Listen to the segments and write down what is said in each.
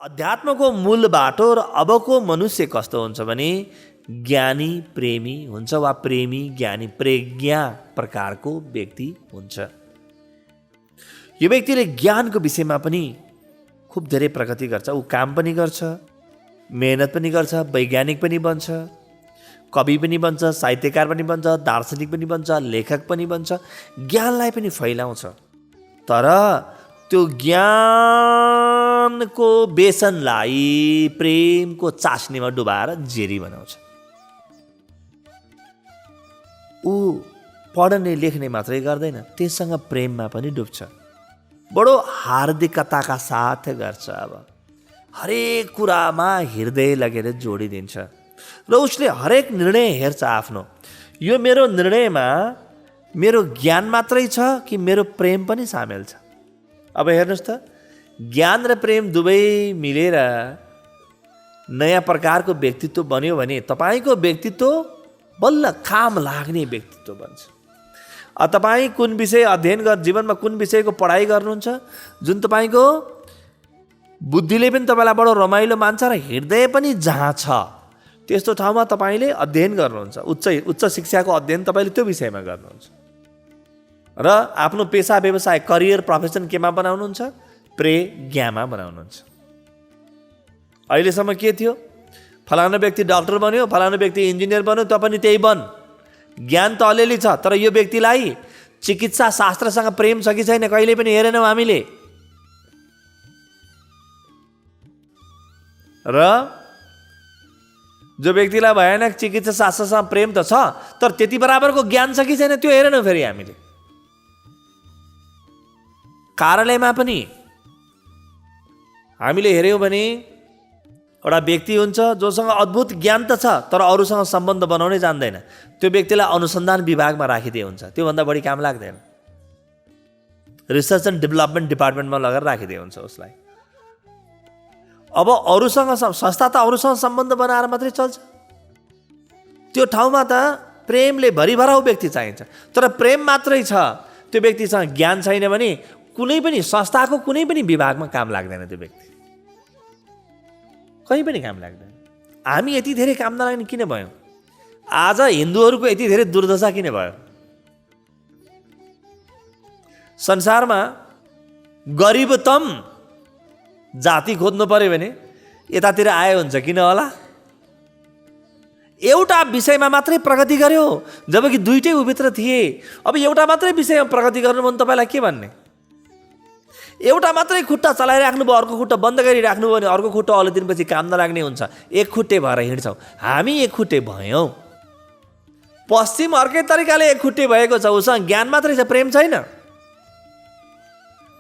अध्यात्मको मूल बाटो र अबको मनुष्य कस्तो हुन्छ भने ज्ञानी प्रेमी हुन्छ वा प्रेमी ज्ञानी प्रज्ञा प्रकारको व्यक्ति हुन्छ। यो व्यक्तिले ज्ञानको विषयमा पनि खूब धेरै प्रगति गर्छ। ऊ काम पनि गर्छ, मेहनत पनि गर्छ, वैज्ञानिक पनि बन्छ, कवि पनि बन्छ, साहित्यकार पनि बन्छ, दार्शनिक पनि बन्छ, लेखक पनि बन्छ, ज्ञानलाई पनि फैलाउँछ। तर त्यो ज्ञानको बेसनलाई प्रेमको चास्नीमा डुबाएर जेरी बनाउँछ। ऊ पढ्ने लेख्ने मात्रै गर्दैन, त्यससँग प्रेममा पनि डुब्छ। बडो हार्दिकताका साथ गर्छ। अब हरेक कुरामा हृदय लगेर जोडिदिन्छ र उसले हरेक निर्णय हेर्छ आफ्नो, यो मेरो निर्णयमा मेरो ज्ञान मात्रै छ कि मेरो प्रेम पनि सामेल छ। अब हेर्नुहोस् त, ज्ञान र प्रेम दुवै मिलेर नयाँ प्रकारको व्यक्तित्व बन्यो भने तपाईँको व्यक्तित्व बल्ल काम लाग्ने व्यक्तित्व बन्छ। तपाईँ कुन विषय अध्ययन जीवनमा कुन विषयको पढाइ गर्नुहुन्छ, जुन तपाईँको बुद्धिले पनि तपाईँलाई बडो रमाइलो मान्छ र हृदय पनि जहाँ छ त्यस्तो ठाउँमा तपाईँले अध्ययन गर्नुहुन्छ। उच्च शिक्षाको अध्ययन तपाईँले त्यो विषयमा गर्नुहुन्छ र आफ्नो पेसा व्यवसाय करियर प्रोफेसन केमा बनाउनुहुन्छ? प्रज्ञामा बनाउनुहुन्छ। अहिलेसम्म के थियो? फलाना व्यक्ति डाक्टर बन्यो, फलाना व्यक्ति इन्जिनियर बन्यो, त पनि त्यही बन। ज्ञान त अलिअलि छ, तर यो व्यक्तिलाई चिकित्सा शास्त्रसँग प्रेम छ कि छैन कहिले पनि हेरेनौँ हामीले। र जो व्यक्तिलाई भयानक चिकित्सा शास्त्रसँग प्रेम त छ, तर त्यति बराबरको ज्ञान छ कि छैन त्यो हेरेनौँ फेरि हामीले। कार्यालयमा पनि हामीले हेऱ्यौँ भने एउटा व्यक्ति हुन्छ जोसँग अद्भुत ज्ञान त छ, तर अरूसँग सम्बन्ध बनाउनै जान्दैन। त्यो व्यक्तिलाई अनुसन्धान विभागमा राखिदिए हुन्छ, त्योभन्दा बढी काम लाग्दैन। रिसर्च एन्ड डेभलपमेन्ट डिपार्टमेन्टमा लगेर राखिदिए हुन्छ उसलाई। अब अरूसँग संस्था त अरूसँग सम्बन्ध बनाएर मात्रै चल्छ। त्यो ठाउँमा त प्रेमले भरिभराउ व्यक्ति चाहिन्छ, तर प्रेम मात्रै छ, त्यो व्यक्तिसँग ज्ञान छैन भने कुनै पनि संस्थाको कुनै पनि विभागमा काम लाग्दैन। त्यो व्यक्ति कहीँ पनि काम लाग्दैन। हामी यति धेरै काम नलाग्ने किन भयौँ? आज हिन्दूहरूको यति धेरै दुर्दशा किन भयो? संसारमा गरिबतम जाति खोज्नु पर्यो भने यतातिर आए हुन्छ, किन होला? एउटा विषयमा मात्रै प्रगति गर्यो, जबकि दुईटै उभित्र थिए। अब एउटा मात्रै विषयमा प्रगति गर्नु भने तपाईँलाई के भन्ने? एउटा मात्रै खुट्टा चलाइराख्नु भयो, अर्को खुट्टा बन्द गरिराख्नु भयो भने अर्को खुट्टा अलिक दिनपछि काम नलाग्ने हुन्छ। एक खुट्टे भएर हिँड्छौँ हामी, एक खुट्टे भयौँ। पश्चिम अर्कै तरिकाले एक खुट्टे भएको छ, उसँग ज्ञान मात्रै छ, प्रेम छैन।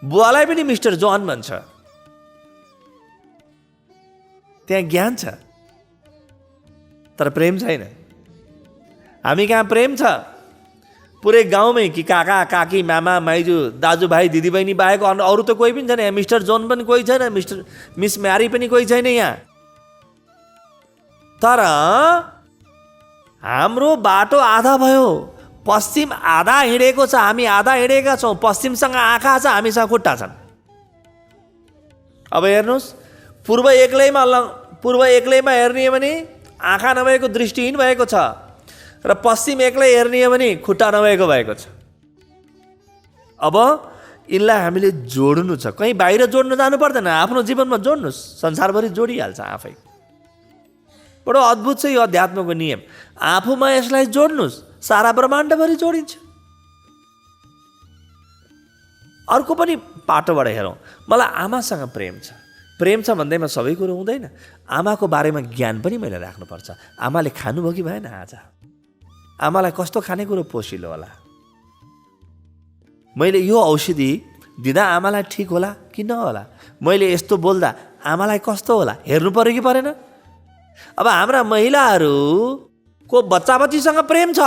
बुवालाई पनि मिस्टर जोन भन्छ, त्यहाँ ज्ञान छ तर प्रेम छैन। हामी कहाँ प्रेम छ? पुरै गाउँमै कि काका काकी मामा माइजू दाजुभाइ दिदीबहिनी बाहेक अरू त कोही पनि छैन। यहाँ मिस्टर जोन पनि कोही छैन, मिस म्यारी पनि कोही छैन यहाँ। तर हाम्रो बाटो आधा भयो, पश्चिम आधा हिँडेको छ, हामी आधा हिँडेका छौँ। पश्चिमसँग आँखा छ, हामीसँग खुट्टा छन्। अब हेर्नुहोस्, पूर्व एक्लैमा हेर्ने हो भने आँखा नभएको दृष्टिहीन भएको छ, र पश्चिम एक्लै हेर्ने हो भने खुट्टा नभएको भएको छ। अब यिनलाई हामीले जोड्नु छ, कहीँ बाहिर जोड्नु जानु पर्दैन, आफ्नो जीवनमा जोड्नुहोस्, संसारभरि जोडिहाल्छ आफै। बडो अद्भुत छ यो अध्यात्मको नियम। आफूमा यसलाई जोड्नुहोस्, सारा ब्रह्माण्डभरि जोडिन्छ। अर्को पनि पाटोबाट हेरौँ। मलाई आमासँग प्रेम छ। प्रेम छ भन्दैमा सबै कुरो हुँदैन। आमाको बारेमा ज्ञान पनि मैले राख्नुपर्छ। आमाले खानुभयो कि भएन? आज आमालाई कस्तो खानेकुरो पोसिलो होला? मैले यो औषधि दिँदा आमालाई ठिक होला कि नहोला? मैले यस्तो बोल्दा आमालाई कस्तो होला? हेर्नु पर्यो कि परेन? अब हाम्रा महिलाहरूको बच्चाबच्चीसँग प्रेम छ,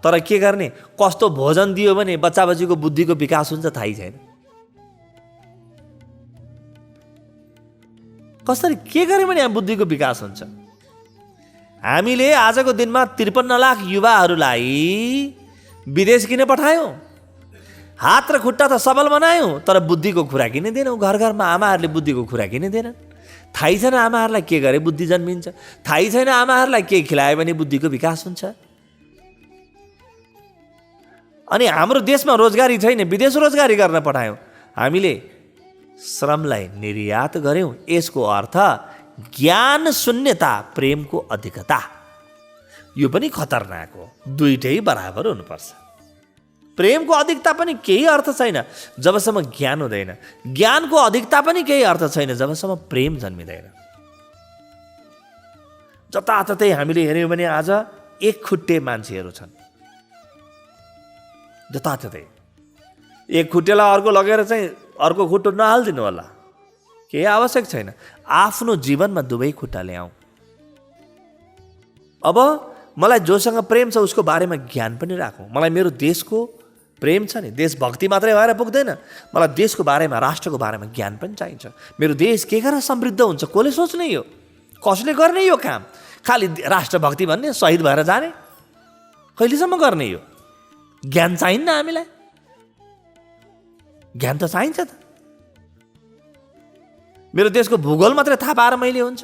तर के गर्ने? कस्तो भोजन दियो भने बच्चाबच्चीको बुद्धिको विकास हुन्छ थाहै छैन। कसरी के गरे भने यहाँ बुद्धिको विकास हुन्छ? हामीले आजको दिनमा 53 लाख युवाहरूलाई विदेश किन पठायौँ? हात र खुट्टा त सबल बनायौँ, तर बुद्धिको खुरा किन दिएनौँ? घर घरमा आमाहरूले बुद्धिको खुरा किन दिएनन्? थाहै छैन आमाहरूलाई के गरे बुद्धि जन्मिन्छ, थाहै छैन आमाहरूलाई के खिलायो भने बुद्धिको विकास हुन्छ। अनि हाम्रो देशमा रोजगारी छैन, विदेश रोजगारी गर्न पठायौँ, हामीले श्रमलाई निर्यात गर्यौँ। यसको अर्थ ज्ञान शून्यता, प्रेमको अधिकता। यो पनि खतरनाक हो, दुईटै बराबर हुनुपर्छ। प्रेमको अधिकता पनि केही अर्थ छैन जबसम्म ज्ञान हुँदैन, ज्ञानको अधिकता पनि केही अर्थ छैन जबसम्म प्रेम जन्मिँदैन। जताततै हामीले हेऱ्यौँ भने आज एक खुट्टे मान्छेहरू छन्, जताततै एक खुट्टेलाई अर्को लगेर चाहिँ अर्को खुट्टो नहालिदिनु होला, केही आवश्यक छैन। आफ्नो जीवनमा दुवै खुट्टा ल्याऊ। अब मलाई जोसँग प्रेम छ उसको बारेमा ज्ञान पनि राखौँ। मलाई मेरो देशको प्रेम छ नि, देशभक्ति मात्रै भएर पुग्दैन, मलाई देशको बारेमा, राष्ट्रको बारेमा ज्ञान पनि चाहिन्छ। मेरो देश के गरेर समृद्ध हुन्छ, कसले सोच्ने यो, कसले गर्ने यो काम? खालि राष्ट्रभक्ति भन्ने, शहीद भएर जाने, कहिलेसम्म गर्ने यो? ज्ञान चाहिन्न हामीलाई? ज्ञान त चाहिन्छ त। मेरो देशको भूगोल मात्रै थाहा पाएर मैले हुन्छ?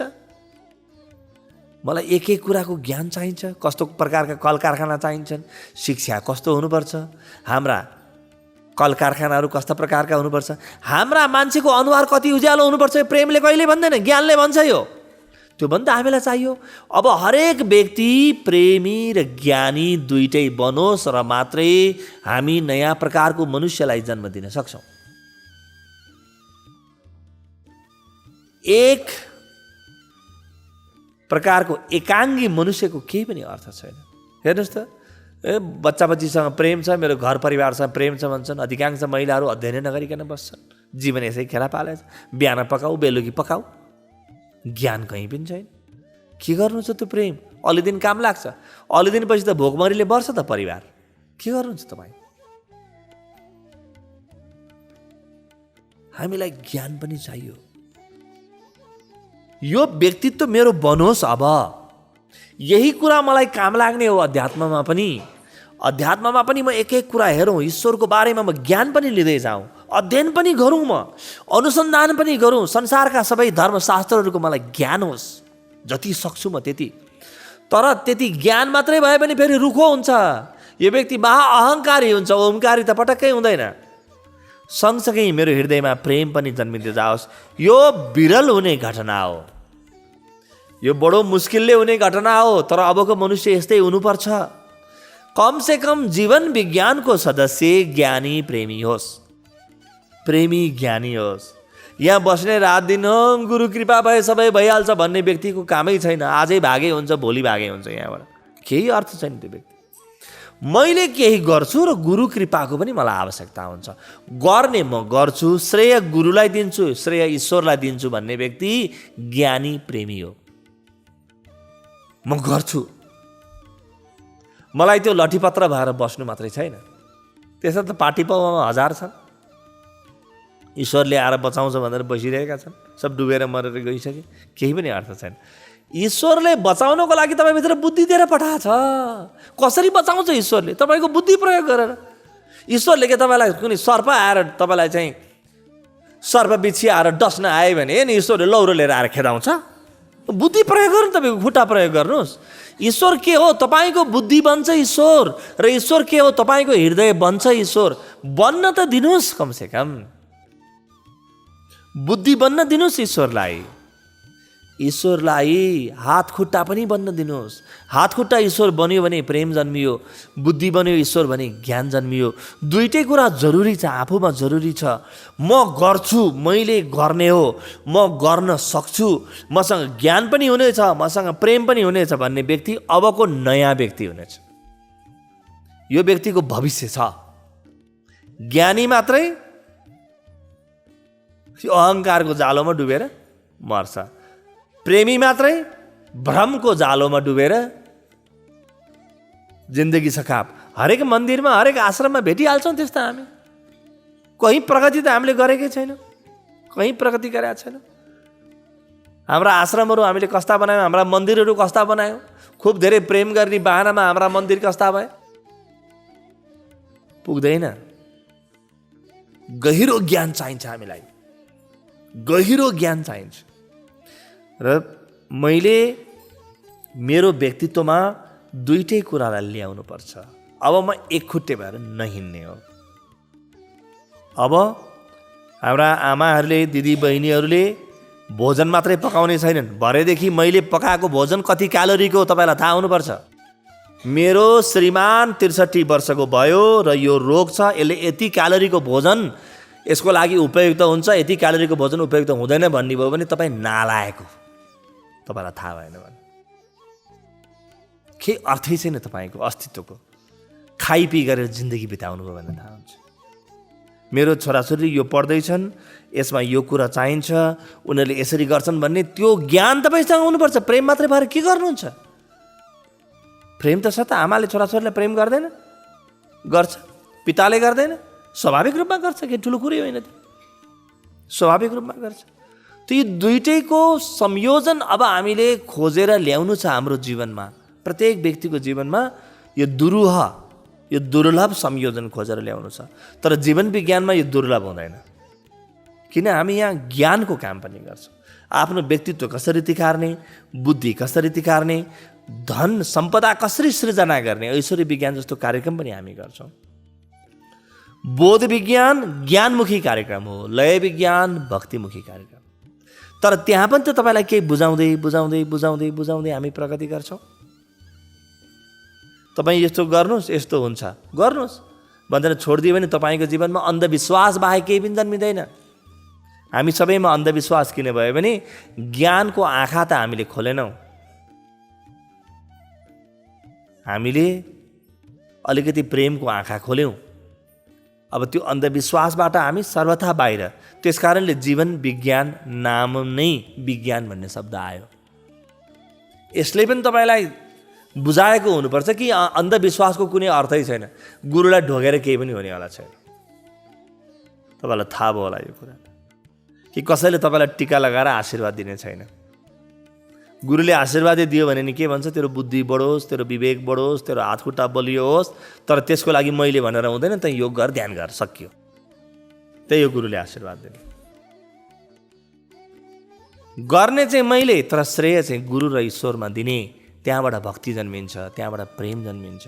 मलाई एक एक कुराको ज्ञान चाहिन्छ। कस्तो प्रकारका कल कारखाना चाहिन्छन्, शिक्षा कस्तो हुनुपर्छ, हाम्रा कल कारखानाहरू कस्ता प्रकारका हुनुपर्छ, हाम्रा मान्छेको अनुहार कति उज्यालो हुनुपर्छ, प्रेमले कहिले भन्दैन, ज्ञानले भन्छ। यो त्यो पनि त हामीलाई चाहियो। अब हरेक व्यक्ति प्रेमी र ज्ञानी दुईटै बनोस् र मात्रै हामी नयाँ प्रकारको मनुष्यलाई जन्म दिन सक्छौँ। एक प्रकारको एकाङ्गी मनुष्यको केही पनि अर्थ छैन। हेर्नुहोस् त, बच्चा बच्चीसँग प्रेम छ, मेरो घर परिवारसँग प्रेम छ भन्छन्। अधिकांश महिलाहरू अध्ययनै नगरिकन बस्छन्, जीवन यसै खेला पालेछ, बिहान पकाऊ बेलुकी पकाऊ, ज्ञान कहीँ पनि छैन। के गर्नु छ त्यो प्रेम? अलि दिन काम लाग्छ, अलि दिन पछि त भोकमरीले बढ्छ त परिवार। के गर्नुहुन्छ तपाईँ? हामीलाई ज्ञान पनि चाहियो। यो व्यक्तित्व मेरो बनोस्। अब यही कुरा मलाई काम लाग्ने हो अध्यात्ममा पनि। अध्यात्ममा पनि म एक एक कुरा हेरौँ, ईश्वरको बारेमा म ज्ञान पनि लिँदै जाउँ, अध्ययन पनि गरौँ, म अनुसन्धान पनि गरौँ, संसारका सबै धर्मशास्त्रहरूको मलाई ज्ञान होस्, जति सक्छु म त्यति। तर त्यति ज्ञान मात्रै भए पनि फेरि रुखो हुन्छ, यो व्यक्ति महा अहङ्कारी हुन्छ, ओमकारी त पटक्कै हुँदैन। सँगसँगै मेरो हृदयमा प्रेम पनि जन्मिँदै जाओस्। यो विरल हुने घटना हो, यो बडो मुस्किलले हुने घटना हो, तर अबको मनुष्य यस्तै हुनुपर्छ। कमसे कम जीवन विज्ञानको सदस्य ज्ञानी प्रेमी होस्, प्रेमी ज्ञानी होस्। यहाँ बस्ने रात दिन गुरु कृपा भए सबै भइहाल्छ भन्ने व्यक्तिको कामै छैन। आजै भागे हुन्छ, भोलि भागे हुन्छ, यहाँबाट केही अर्थ छैन त्यो व्यक्ति। मैले केही गर्छु र गुरु कृपाको पनि मलाई आवश्यकता हुन्छ, गर्ने म गर्छु, श्रेय गुरुलाई दिन्छु, श्रेय ईश्वरलाई दिन्छु भन्ने व्यक्ति ज्ञानी प्रेमी हो। म गर्छु, मलाई त्यो लठीपत्र भएर बस्नु मात्रै छैन। त्यसमा त पार्टी पाउमा 1000 छन्, ईश्वरले आएर बचाउँछ भनेर बसिरहेका छन्, सब डुबेर मरेर गइसके, केही पनि अर्थ छैन। ईश्वरले बचाउनको लागि तपाईँभित्र बुद्धि दिएर पठाएको छ। कसरी बचाउँछ ईश्वरले? तपाईँको बुद्धि प्रयोग गरेर। ईश्वरले के तपाईँलाई कुनै सर्प आएर तपाईँलाई चाहिँ सर्प बिच्छी आएर डस्न आयो भने नि ईश्वरले लौरो लिएर आएर खेदाउँछ? बुद्धि प्रयोग गर्नु, तपाईँको खुट्टा प्रयोग गर्नुहोस्। ईश्वर के हो? तपाईँको बुद्धि बन्छ ईश्वर, र ईश्वर के हो? तपाईँको हृदय बन्छ ईश्वर। बन्न त दिनुहोस्, कमसे कम बुद्धि बन्न दिनुहोस् ईश्वरलाई। ईश्वरलाई हात खुट्टा पनि बन्न दिनुहोस्। हात खुट्टा ईश्वर बन्यो भने प्रेम जन्मियो, बुद्धि बन्यो ईश्वर भने ज्ञान जन्मियो। दुईटै कुरा जरुरी छ, आफूमा जरुरी छ। म गर्छु, मैले गर्ने हो, म गर्न सक्छु, मसँग ज्ञान पनि हुनेछ, मसँग प्रेम पनि हुनेछ भन्ने व्यक्ति अबको नयाँ व्यक्ति हुनेछ। यो व्यक्तिको भविष्य छ। ज्ञानी मात्रै अहङ्कारको जालोमा डुबेर मर्छ, प्रेमी मात्रै भ्रमको जालोमा डुबेर जिन्दगी सखाप। हरेक मन्दिरमा, हरेक आश्रममा भेटिहाल्छौँ त्यस्ता हामी। कहीँ प्रगति त हामीले गरेकै छैनौँ, कहीँ प्रगति गरेका छैनौँ। हाम्रा आश्रमहरू हामीले कस्ता बनायौँ, हाम्रा मन्दिरहरू कस्ता बनायौँ। खुब धेरै प्रेम गर्ने बहानामा हाम्रा मन्दिर कस्ता भए? पुग्दैन। गहिरो ज्ञान चाहिन्छ हामीलाई, गहिरो ज्ञान चाहिन्छ। र मैले मेरो व्यक्तित्वमा दुईटै कुरालाई ल्याउनुपर्छ। अब म एकखुट्टे भएर नहिँड्ने हो। अब हाम्रा आमाहरूले, दिदी बहिनीहरूले भोजन मात्रै पकाउने छैनन्। भरेदेखि मैले पकाएको भोजन कति क्यालोरीको तपाईँलाई थाहा हुनुपर्छ। मेरो श्रीमान 63 वर्षको भयो र यो रोग छ, यसले यति क्यालोरीको भोजन यसको लागि उपयुक्त हुन्छ, यति क्यालोरीको भोजन उपयुक्त हुँदैन भन्ने भयो भने तपाईँ नालायक हो। तपाईँलाई थाहा भएन भने के अर्थै छैन तपाईँको अस्तित्वको। खाइपी गरेर जिन्दगी बिताउनु भयो भने थाहा हुन्छ। मेरो छोराछोरी यो पढ्दैछन्, यसमा यो कुरा चाहिन्छ, उनीहरूले यसरी गर्छन् भन्ने त्यो ज्ञान तपाईँसँग हुनुपर्छ। प्रेम मात्रै भएर के गर्नुहुन्छ? प्रेम त छ त। आमाले छोराछोरीलाई प्रेम गर्दैन? गर्छ। पिताले गर्दैन? स्वाभाविक रूपमा गर्छ। के ठुलो कुरै होइन त्यो, स्वाभाविक रूपमा गर्छ। त यो दुईटैको संयोजन अब हामीले खोजेर ल्याउनु छ हाम्रो जीवनमा। प्रत्येक व्यक्तिको जीवनमा यो दुरूह, यो दुर्लभ संयोजन खोजेर ल्याउनु छ। तर जीवन विज्ञानमा यो दुर्लभ हुँदैन, किन हामी यहाँ ज्ञानको काम पनि गर्छौँ। आफ्नो व्यक्तित्व कसरी तिखार्ने, बुद्धि कसरी तिखार्ने, धन सम्पदा कसरी सृजना गर्ने, ऐश्वर्य विज्ञान जस्तो कार्यक्रम पनि हामी गर्छौँ। बोध विज्ञान ज्ञानमुखी कार्यक्रम हो, लय विज्ञान भक्तिमुखी कार्यक्रम। तर त्यहाँ पनि त तपाईँलाई केही बुझाउँदै बुझाउँदै बुझाउँदै बुझाउँदै हामी प्रगति गर्छौँ। तपाईँ यस्तो गर्नुहोस्, यस्तो हुन्छ, गर्नुहोस् भनेर छोडिदियो भने तपाईँको जीवनमा अन्धविश्वास बाहेक केही पनि जन्मिँदैन। हामी सबैमा अन्धविश्वास किन भयो भने ज्ञानको आँखा त हामीले खोलेनौँ। हामीले अलिकति प्रेमको आँखा खोल्यौँ। अब त्यो अन्धविश्वासबाट हामी सर्वथा बाहिर। त्यस कारणले जीवन विज्ञान नाम नै विज्ञान भन्ने शब्द आयो। यसले पनि तपाईँलाई बुझाएको हुनुपर्छ कि अन्धविश्वासको कुनै अर्थै छैन। गुरुलाई ढोगेर केही पनि हुनेवाला छैन। तपाईँलाई थाहा भयो होला यो कुरा कि कसैले तपाईँलाई टिका लगाएर आशीर्वाद दिने छैन। गुरुले आशीर्वादै दियो भने नि के भन्छ, तेरो बुद्धि बढोस्, तेरो विवेक बढोस्, तेरो हात खुट्टा बलियो होस्। तर त्यसको लागि मैले भनेर हुँदैन, त योग गर, ध्यान गर, सकियो। त्यही हो गुरुले आशीर्वाद दिने। गर्ने चाहिँ मैले, तर श्रेय चाहिँ गुरु र ईश्वरमा दिने। त्यहाँबाट भक्ति जन्मिन्छ, त्यहाँबाट प्रेम जन्मिन्छ।